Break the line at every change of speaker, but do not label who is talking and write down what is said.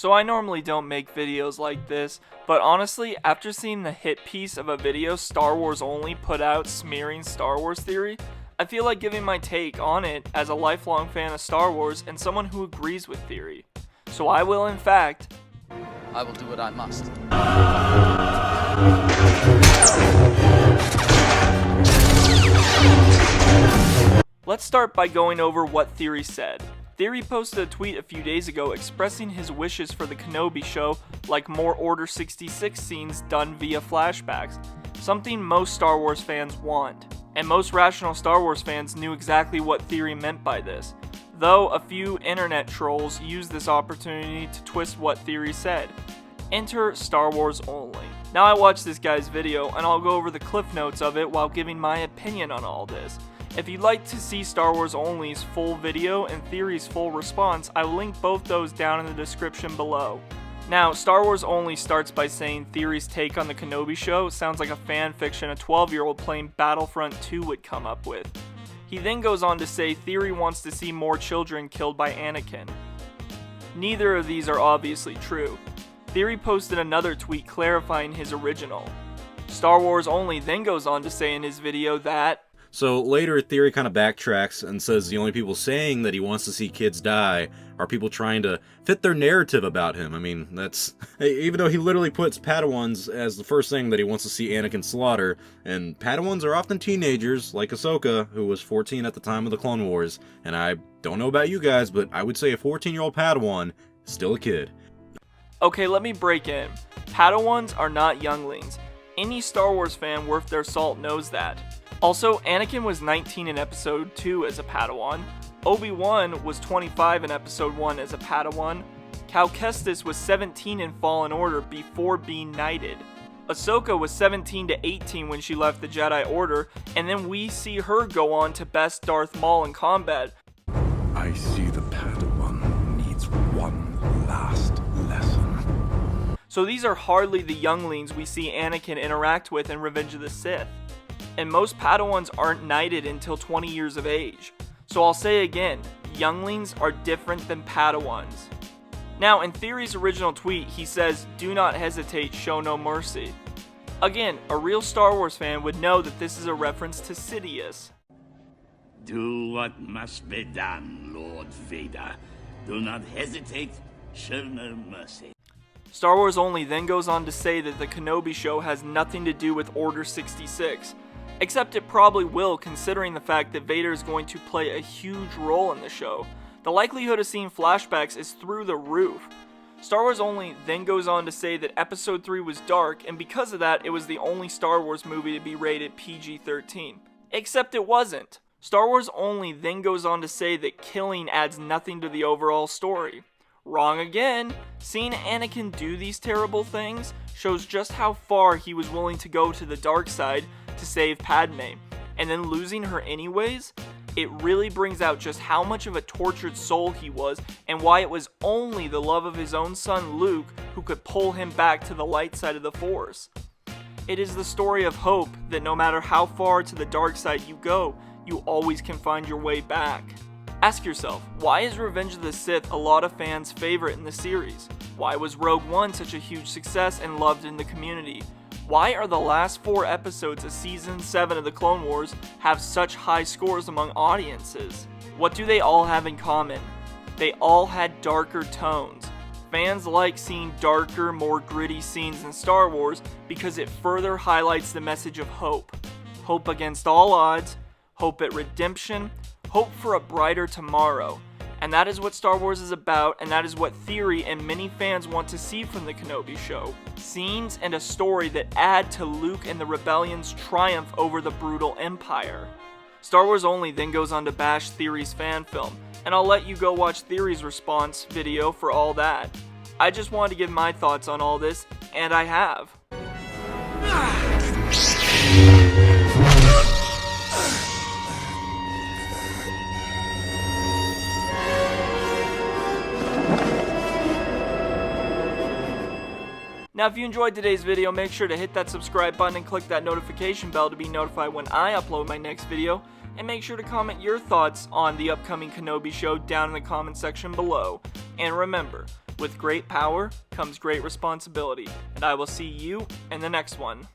So I normally don't make videos like this, but honestly, after seeing the hit piece of a video Star Wars Only put out smearing Star Wars theory, I feel like giving my take on it as a lifelong fan of Star Wars and someone who agrees with theory. So I will, in fact,
I will do what I must.
Let's start by going over what Theory said. Theory posted a tweet a few days ago expressing his wishes for the Kenobi show, like more Order 66 scenes done via flashbacks, something most Star Wars fans want. And most rational Star Wars fans knew exactly what Theory meant by this, though a few internet trolls used this opportunity to twist what Theory said. Enter Star Wars Only. Now I watched this guy's video, and I'll go over the cliff notes of it while giving my opinion on all this. If you'd like to see Star Wars Only's full video and Theory's full response, I will link both those down in the description below. Now, Star Wars Only starts by saying Theory's take on the Kenobi show sounds like a fan fiction a 12-year-old playing Battlefront 2 would come up with. He then goes on to say Theory wants to see more children killed by Anakin. Neither of these are obviously true. Theory posted another tweet clarifying his original. Star Wars Only then goes on to say in his video that
So later, Theory kind of backtracks and says the only people saying that he wants to see kids die are people trying to fit their narrative about him. I mean, that's... Even though he literally puts Padawans as the first thing that he wants to see Anakin slaughter, and Padawans are often teenagers, like Ahsoka, who was 14 at the time of the Clone Wars, and I don't know about you guys, but I would say a 14-year-old Padawan is still a kid.
Okay, let me break in. Padawans are not younglings. Any Star Wars fan worth their salt knows that. Also, Anakin was 19 in Episode 2 as a Padawan, Obi-Wan was 25 in Episode 1 as a Padawan, Cal Kestis was 17 in Fallen Order before being knighted, Ahsoka was 17 to 18 when she left the Jedi Order, and then we see her go on to best Darth Maul in combat.
I see the Padawan needs one last lesson.
So these are hardly the younglings we see Anakin interact with in Revenge of the Sith. And most Padawans aren't knighted until 20 years of age. So I'll say again, younglings are different than Padawans. Now, in Theory's original tweet, he says, "Do not hesitate, show no mercy." Again, a real Star Wars fan would know that this is a reference to Sidious.
Do what must be done, Lord Vader. Do not hesitate, show no mercy.
Star Wars Only then goes on to say that the Kenobi show has nothing to do with Order 66. Except it probably will, considering the fact that Vader is going to play a huge role in the show. The likelihood of seeing flashbacks is through the roof. Star Wars Only then goes on to say that Episode 3 was dark, and because of that, it was the only Star Wars movie to be rated PG-13. Except it wasn't. Star Wars Only then goes on to say that killing adds nothing to the overall story. Wrong again. Seeing Anakin do these terrible things shows just how far he was willing to go to the dark side to save Padme, and then losing her anyways. It really brings out just how much of a tortured soul he was, and why it was only the love of his own son Luke who could pull him back to the light side of the Force. It is the story of hope that no matter how far to the dark side you go, you always can find your way back. Ask yourself, why is Revenge of the Sith a lot of fans' favorite in the series? Why was Rogue One such a huge success and loved in the community? Why are the last 4 episodes of Season 7 of the Clone Wars have such high scores among audiences? What do they all have in common? They all had darker tones. Fans like seeing darker, more gritty scenes in Star Wars because it further highlights the message of hope. Hope against all odds, hope at redemption, hope for a brighter tomorrow. And that is what Star Wars is about, and that is what Theory and many fans want to see from the Kenobi show. Scenes and a story that add to Luke and the Rebellion's triumph over the brutal Empire. Star Wars Only then goes on to bash Theory's fan film, and I'll let you go watch Theory's response video for all that. I just wanted to give my thoughts on all this, and I have. Now if you enjoyed today's video, make sure to hit that subscribe button and click that notification bell to be notified when I upload my next video, and make sure to comment your thoughts on the upcoming Kenobi show down in the comment section below. And remember, With great power comes great responsibility, and I will see you in the next one.